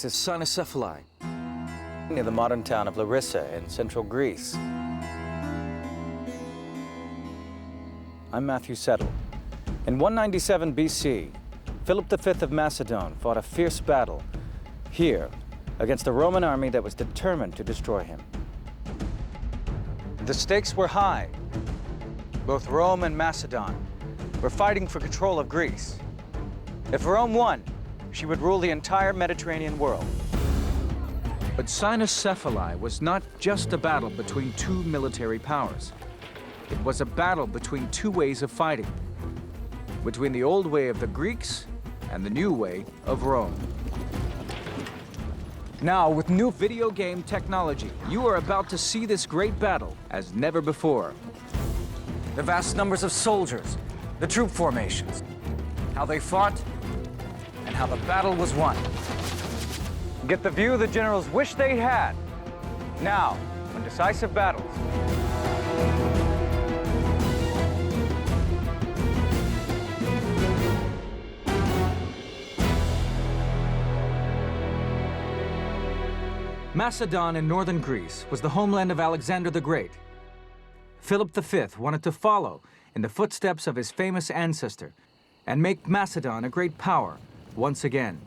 symbolizes Cynoscephalae, near the modern town of Larissa in central Greece. I'm Matthew Settle. In 197 BC, Philip V of Macedon fought a fierce battle here against a Roman army that was determined to destroy him. The stakes were high. Both Rome and Macedon were fighting for control of Greece. If Rome won, she would rule the entire Mediterranean world. But Cynoscephalae was not just a battle between two military powers. It was a battle between two ways of fighting, between the old way of the Greeks and the new way of Rome. Now, with new video game technology, you are about to see this great battle as never before. The vast numbers of soldiers, the troop formations, how they fought, and how the battle was won. Get the view the generals wish they had. Now, on Decisive Battles. Macedon in northern Greece was the homeland of Alexander the Great. Philip V wanted to follow in the footsteps of his famous ancestor and make Macedon a great power once again.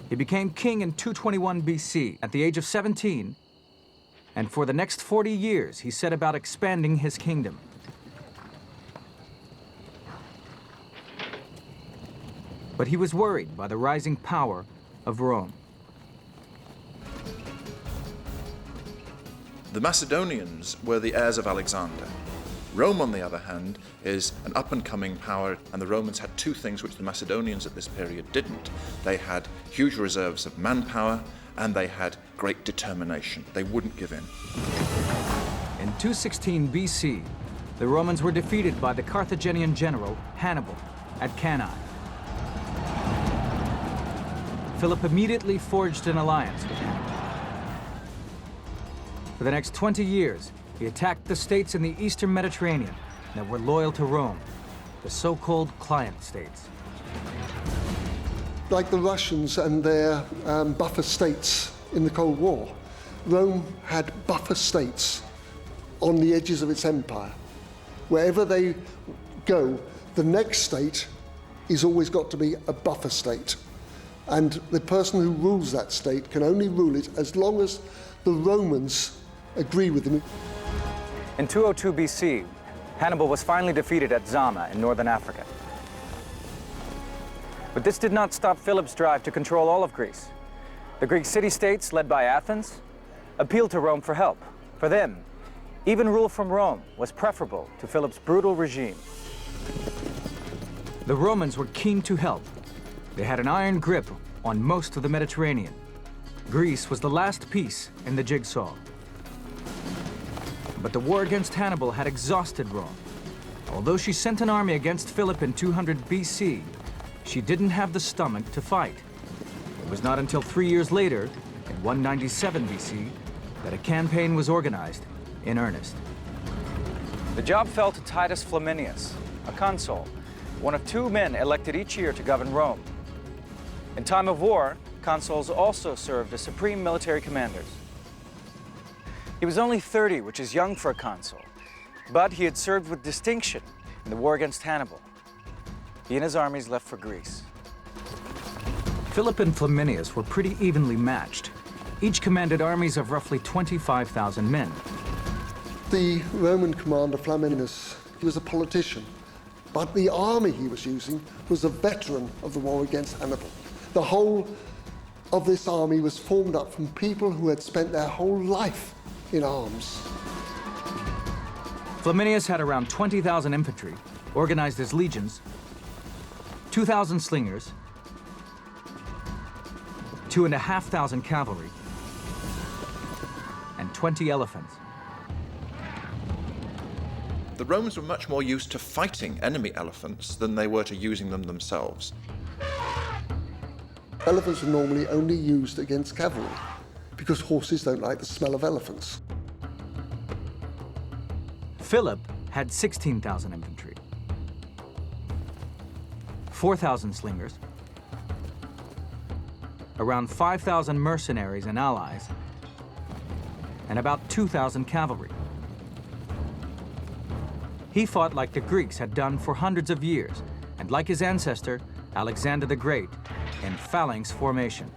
He became king in 221 BC at the age of 17, and for the next 40 years he set about expanding his kingdom. But he was worried by the rising power of Rome. The Macedonians were the heirs of Alexander. Rome, on the other hand, is an up-and-coming power, and the Romans had two things which the Macedonians at this period didn't. They had huge reserves of manpower, and they had great determination. They wouldn't give in. In 216 BC, the Romans were defeated by the Carthaginian general Hannibal at Cannae. Philip immediately forged an alliance with Hannibal. For the next 20 years, he attacked the states in the eastern Mediterranean that were loyal to Rome, the so-called client states. Like the Russians and their buffer states in the Cold War, Rome had buffer states on the edges of its empire. Wherever they go, the next state is always got to be a buffer state. And the person who rules that state can only rule it as long as the Romans agree with them. In 202 BC, Hannibal was finally defeated at Zama in northern Africa. But this did not stop Philip's drive to control all of Greece. The Greek city-states, led by Athens, appealed to Rome for help. For them, even rule from Rome was preferable to Philip's brutal regime. The Romans were keen to help. They had an iron grip on most of the Mediterranean. Greece was the last piece in the jigsaw. But the war against Hannibal had exhausted Rome. Although she sent an army against Philip in 200 BC, she didn't have the stomach to fight. It was not until 3 years later, in 197 BC, that a campaign was organized in earnest. The job fell to Titus Flamininus, a consul, one of two men elected each year to govern Rome. In time of war, consuls also served as supreme military commanders. He was only 30, which is young for a consul, but he had served with distinction in the war against Hannibal. He and his armies left for Greece. Philip and Flamininus were pretty evenly matched. Each commanded armies of roughly 25,000 men. The Roman commander, Flamininus, he was a politician, but the army he was using was a veteran of the war against Hannibal. The whole of this army was formed up from people who had spent their whole life in arms. Flamininus had around 20,000 infantry, organized as legions, 2,000 slingers, 2,500 cavalry, and 20 elephants. The Romans were much more used to fighting enemy elephants than they were to using them themselves. Elephants were normally only used against cavalry, because horses don't like the smell of elephants. Philip had 16,000 infantry, 4,000 slingers, around 5,000 mercenaries and allies, and about 2,000 cavalry. He fought like the Greeks had done for hundreds of years, and like his ancestor, Alexander the Great, in phalanx formation.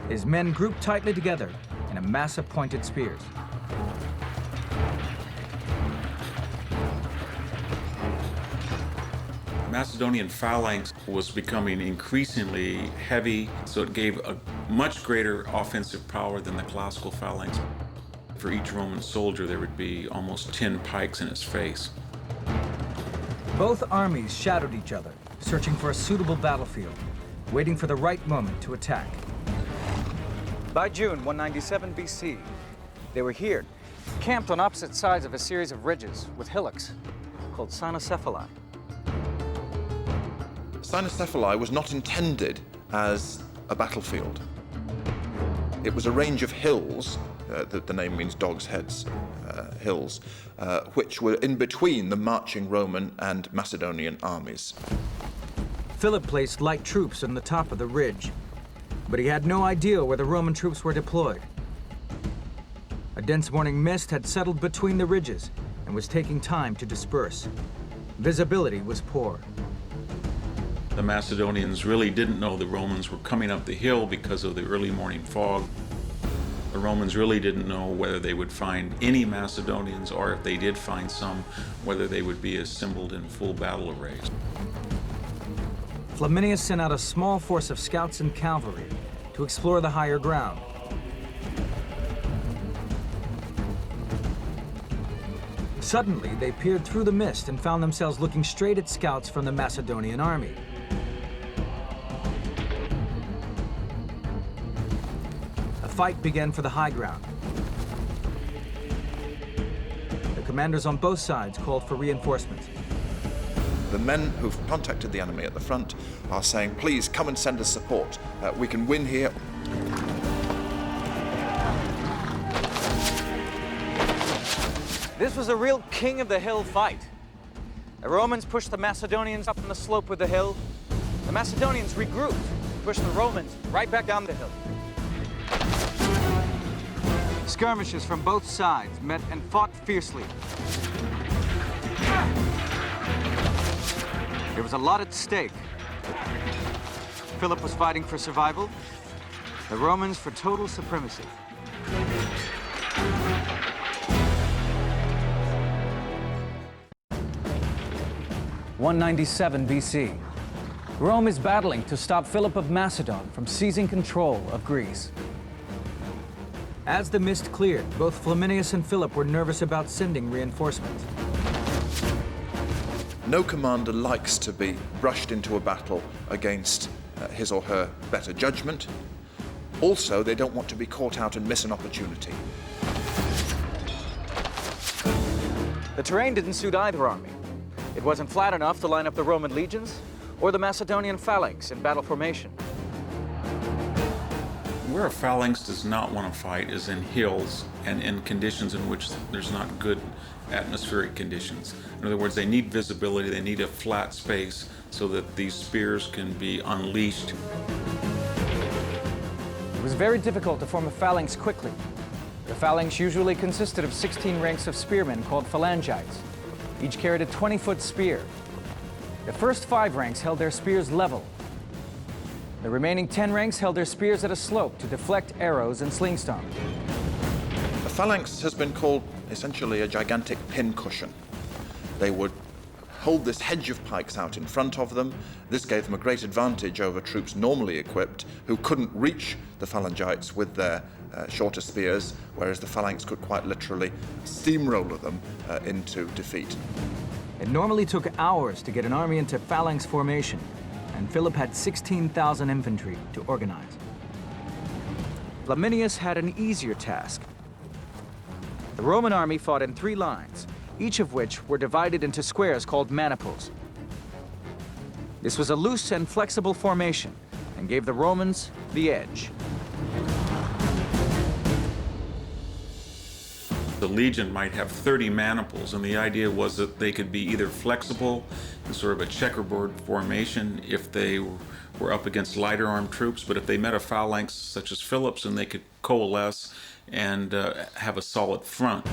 His men grouped tightly together in a mass of pointed spears. Macedonian phalanx was becoming increasingly heavy, so it gave a much greater offensive power than the classical phalanx. For each Roman soldier, there would be almost 10 pikes in his face. Both armies shadowed each other, searching for a suitable battlefield, waiting for the right moment to attack. By June 197 BC, they were here, camped on opposite sides of a series of ridges with hillocks called Cynoscephalae. Cynoscephalae was not intended as a battlefield. It was a range of hills, the name means dog's heads, hills, which were in between the marching Roman and Macedonian armies. Philip placed light troops on the top of the ridge, but he had no idea where the Roman troops were deployed. A dense morning mist had settled between the ridges and was taking time to disperse. Visibility was poor. The Macedonians really didn't know the Romans were coming up the hill because of the early morning fog. The Romans really didn't know whether they would find any Macedonians, or if they did find some, whether they would be assembled in full battle array. Flamininus sent out a small force of scouts and cavalry to explore the higher ground. Suddenly, they peered through the mist and found themselves looking straight at scouts from the Macedonian army. A fight began for the high ground. The commanders on both sides called for reinforcements. The men who've contacted the enemy at the front are saying, please come and send us support. We can win here. This was a real king of the hill fight. The Romans pushed the Macedonians up on the slope of the hill. The Macedonians regrouped, pushed the Romans right back down the hill. Skirmishes from both sides met and fought fiercely. There was a lot at stake. Philip was fighting for survival, the Romans for total supremacy. (197 BC). Rome is battling to stop Philip of Macedon from seizing control of Greece. As the mist cleared, both Flamininus and Philip were nervous about sending reinforcements. No commander likes to be rushed into a battle against his or her better judgment. Also, they don't want to be caught out and miss an opportunity. The terrain didn't suit either army. It wasn't flat enough to line up the Roman legions or the Macedonian phalanx in battle formation. Where a phalanx does not want to fight is in hills and in conditions in which there's not good atmospheric conditions. In other words, they need visibility, they need a flat space so that these spears can be unleashed. It was very difficult to form a phalanx quickly. The phalanx usually consisted of 16 ranks of spearmen called phalangites. Each carried a 20-foot spear. The first 5 ranks held their spears level. The remaining 10 ranks held their spears at a slope to deflect arrows and sling stones. A phalanx has been called essentially a gigantic pincushion. They would hold this hedge of pikes out in front of them. This gave them a great advantage over troops normally equipped who couldn't reach the phalangites with their shorter spears, whereas the phalanx could quite literally steamroller them into defeat. It normally took hours to get an army into phalanx formation, and Philip had 16,000 infantry to organize. Flamininus had an easier task. The Roman army fought in 3 lines, each of which were divided into squares called maniples. This was a loose and flexible formation and gave the Romans the edge. the legion might have 30 maniples, and the idea was that they could be either flexible in sort of a checkerboard formation if they were up against lighter armed troops, but if they met a phalanx such as Philip's, then they could coalesce and have a solid front.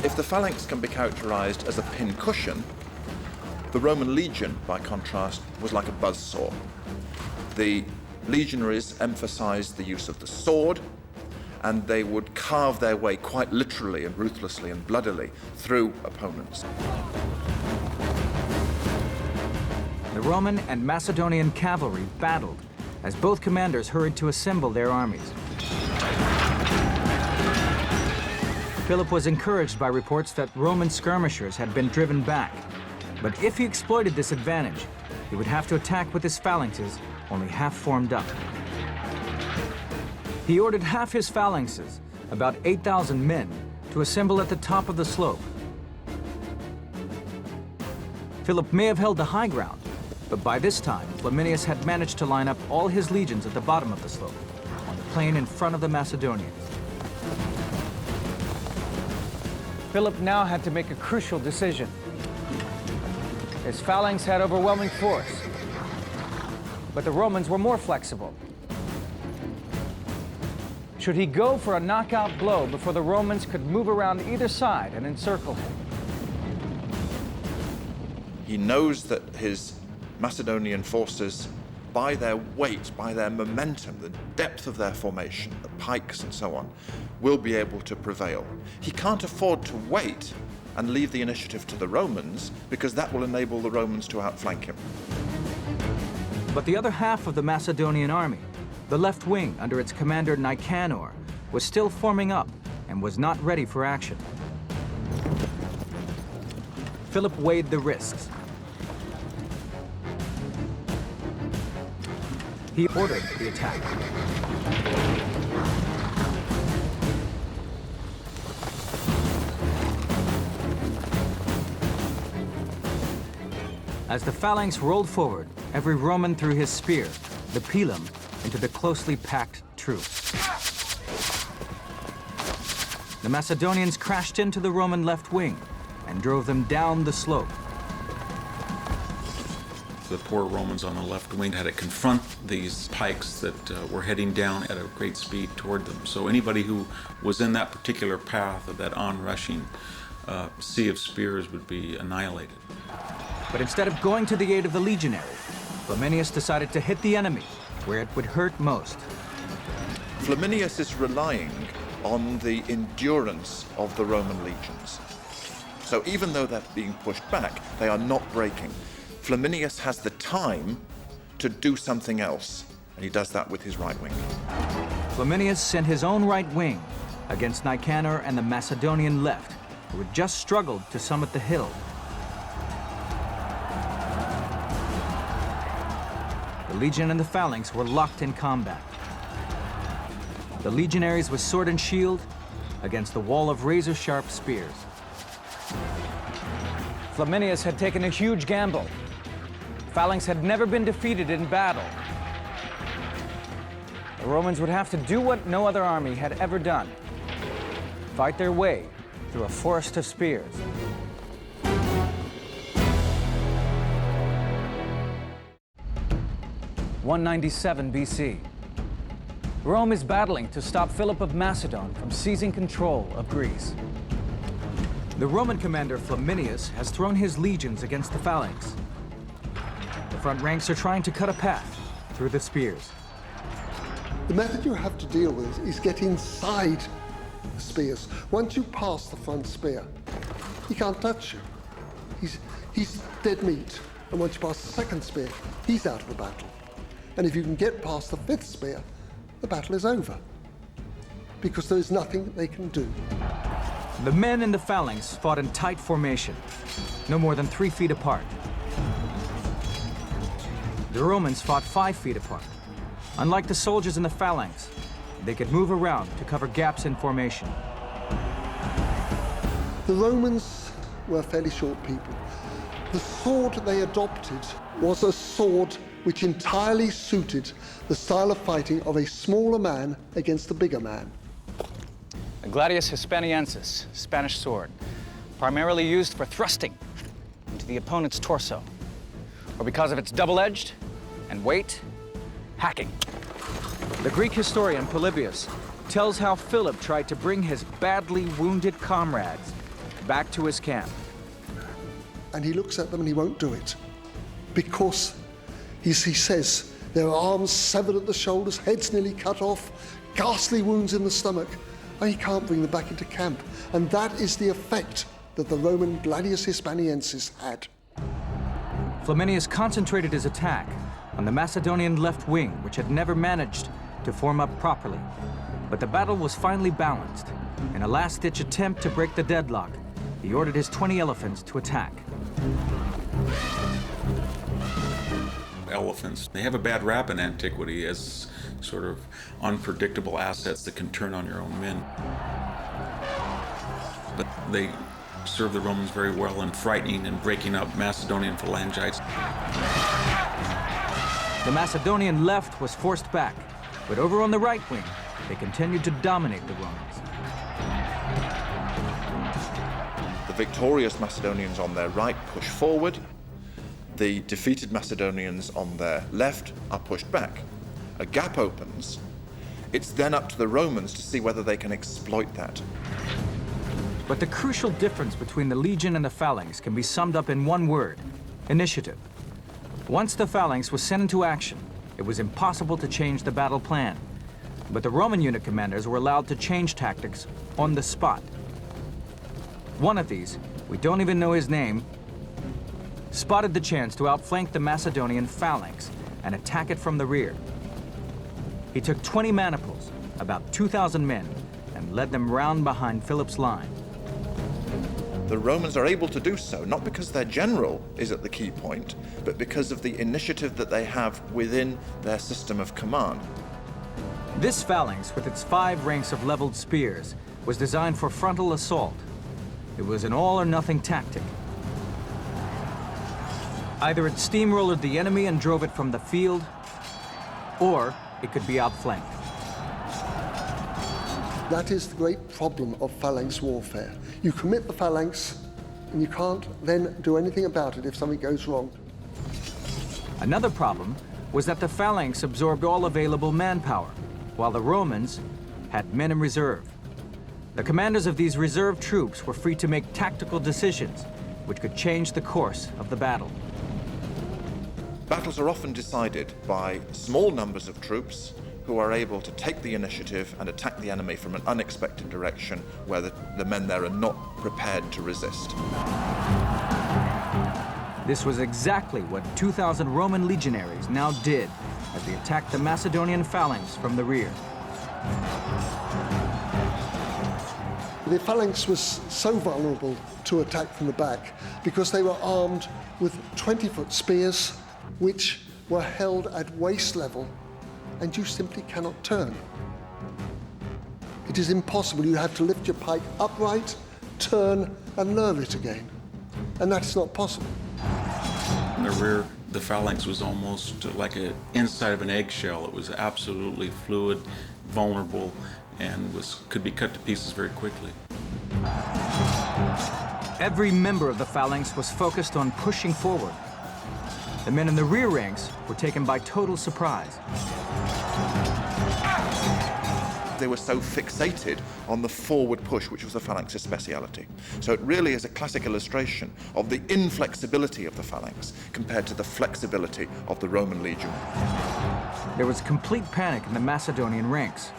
If the phalanx can be characterized as a pincushion, the Roman legion, by contrast, was like a buzzsaw. The legionaries emphasized the use of the sword, and they would carve their way quite literally and ruthlessly and bloodily through opponents. The Roman and Macedonian cavalry battled as both commanders hurried to assemble their armies. Philip was encouraged by reports that Roman skirmishers had been driven back. But if he exploited this advantage, he would have to attack with his phalanxes only half formed up. He ordered half his phalanxes, about 8,000 men, to assemble at the top of the slope. Philip may have held the high ground, but by this time, Flamininus had managed to line up all his legions at the bottom of the slope, on the plain in front of the Macedonians. Philip now had to make a crucial decision. His phalanx had overwhelming force, but the Romans were more flexible. Should he go for a knockout blow before the Romans could move around either side and encircle him? He knows that his Macedonian forces, by their weight, by their momentum, the depth of their formation, the pikes and so on, will be able to prevail. He can't afford to wait and leave the initiative to the Romans, because that will enable the Romans to outflank him. But the other half of the Macedonian army, the left wing under its commander Nicanor, was still forming up and was not ready for action. Philip weighed the risks. He ordered the attack. As the phalanx rolled forward, every Roman threw his spear, the pilum, into the closely packed troops. The Macedonians crashed into the Roman left wing and drove them down the slope. The poor Romans on the left wing had to confront these pikes that were heading down at a great speed toward them. So anybody who was in that particular path of that onrushing sea of spears would be annihilated. But instead of going to the aid of the legionaries, Flamininus decided to hit the enemy where it would hurt most. Flamininus is relying on the endurance of the Roman legions. So even though they're being pushed back, they are not breaking. Flamininus has the time to do something else, and he does that with his right wing. Flamininus sent his own right wing against Nicanor and the Macedonian left, who had just struggled to summit the hill. The legion and the phalanx were locked in combat. The legionaries with sword and shield against the wall of razor-sharp spears. Flamininus had taken a huge gamble. Phalanx had never been defeated in battle. The Romans would have to do what no other army had ever done: fight their way through a forest of spears. (197 BC). Rome is battling to stop Philip of Macedon from seizing control of Greece. The Roman commander Flamininus has thrown his legions against the phalanx. The front ranks are trying to cut a path through the spears. The method you have to deal with is get inside the spears. Once you pass the front spear, he can't touch you. He's dead meat. And once you pass the second spear, he's out of the battle. And if you can get past the fifth spear, the battle is over, because there is nothing they can do. The men in the phalanx fought in tight formation, no more than 3 feet apart. The Romans fought 5 feet apart. Unlike the soldiers in the phalanx, they could move around to cover gaps in formation. The Romans were fairly short people. The sword they adopted was a sword which entirely suited the style of fighting of a smaller man against a bigger man. The gladius hispaniensis, Spanish sword, primarily used for thrusting into the opponent's torso, or because of its double-edged and weight, hacking. The Greek historian Polybius tells how Philip tried to bring his badly wounded comrades back to his camp. And he looks at them and he won't do it. Because he says there are arms severed at the shoulders, heads nearly cut off, ghastly wounds in the stomach, and he can't bring them back into camp. And that is the effect that the Roman gladius hispaniensis had. Flamininus concentrated his attack on the Macedonian left wing, which had never managed to form up properly. But the battle was finally balanced. In a last-ditch attempt to break the deadlock, he ordered his 20 elephants to attack. Elephants, they have a bad rap in antiquity as sort of unpredictable assets that can turn on your own men. But they served the Romans very well in frightening and breaking up Macedonian phalangites. The Macedonian left was forced back, but over on the right wing, they continued to dominate the Romans. The victorious Macedonians on their right push forward. The defeated Macedonians on their left are pushed back. A gap opens. It's then up to the Romans to see whether they can exploit that. But the crucial difference between the legion and the phalanx can be summed up in one word: initiative. Once the phalanx was sent into action, it was impossible to change the battle plan. But the Roman unit commanders were allowed to change tactics on the spot. One of these, we don't even know his name, spotted the chance to outflank the Macedonian phalanx and attack it from the rear. He took 20 maniples, about 2,000 men, and led them round behind Philip's line. The Romans are able to do so, not because their general is at the key point, but because of the initiative that they have within their system of command. This phalanx, with its 5 ranks of leveled spears, was designed for frontal assault. It was an all-or-nothing tactic. Either it steamrollered the enemy and drove it from the field, or it could be outflanked. That is the great problem of phalanx warfare. You commit the phalanx, and you can't then do anything about it if something goes wrong. Another problem was that the phalanx absorbed all available manpower, while the Romans had men in reserve. The commanders of these reserve troops were free to make tactical decisions, which could change the course of the battle. Battles are often decided by small numbers of troops who are able to take the initiative and attack the enemy from an unexpected direction where the men there are not prepared to resist. This was exactly what 2,000 Roman legionaries now did as they attacked the Macedonian phalanx from the rear. The phalanx was so vulnerable to attack from the back because they were armed with 20-foot spears which were held at waist level, and you simply cannot turn. It is impossible. You have to lift your pike upright, turn, and nerve it again. And that's not possible. In the rear, the phalanx was almost like an inside of an eggshell. It was absolutely fluid, vulnerable, and could be cut to pieces very quickly. Every member of the phalanx was focused on pushing forward. The men in the rear ranks were taken by total surprise. They were so fixated on the forward push, which was the phalanx's speciality. So it really is a classic illustration of the inflexibility of the phalanx compared to the flexibility of the Roman legion. There was complete panic in the Macedonian ranks.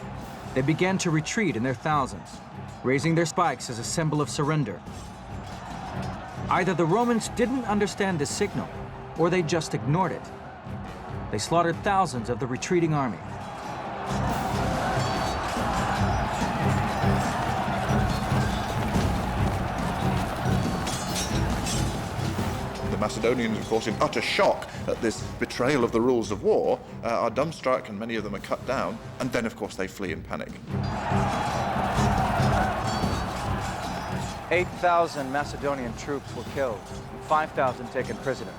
They began to retreat in their thousands, raising their spikes as a symbol of surrender. Either the Romans didn't understand this signal, or they just ignored it. They slaughtered thousands of the retreating army. The Macedonians, of course, in utter shock at this betrayal of the rules of war, are dumbstruck, and many of them are cut down, and then, of course, they flee in panic. 8,000 Macedonian troops were killed, and 5,000 taken prisoner.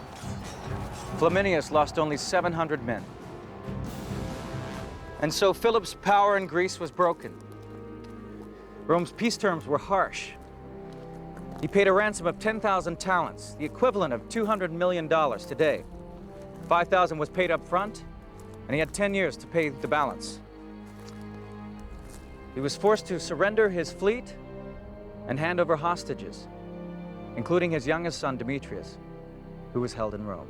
Flamininus lost only 700 men. And so Philip's power in Greece was broken. Rome's peace terms were harsh. He paid a ransom of 10,000 talents, the equivalent of $200 million today. 5,000 was paid up front, and he had 10 years to pay the balance. He was forced to surrender his fleet and hand over hostages, including his youngest son, Demetrius, who was held in Rome.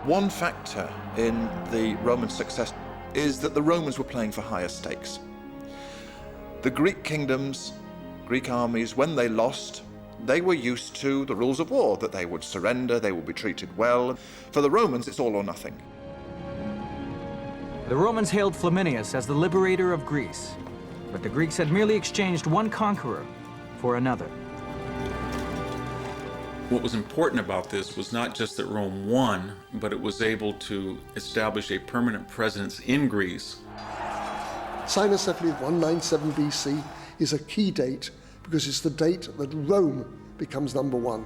One factor in the Roman success is that the Romans were playing for higher stakes. The Greek kingdoms, Greek armies, when they lost, they were used to the rules of war, that they would surrender, they would be treated well. For the Romans, it's all or nothing. The Romans hailed Flamininus as the liberator of Greece, but the Greeks had merely exchanged one conqueror for another. What was important about this was not just that Rome won, but it was able to establish a permanent presence in Greece. Cynoscephalae 197 BC is a key date because it's the date that Rome becomes number one.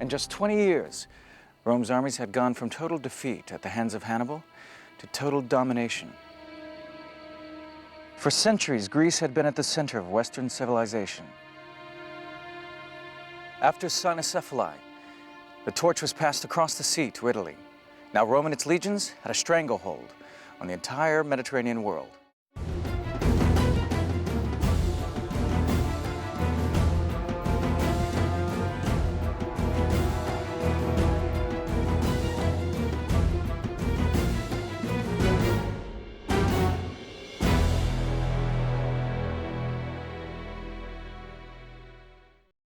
In just 20 years, Rome's armies had gone from total defeat at the hands of Hannibal to total domination. For centuries, Greece had been at the center of Western civilization. After Cynoscephalae, the torch was passed across the sea to Italy. Now Rome and its legions had a stranglehold on the entire Mediterranean world.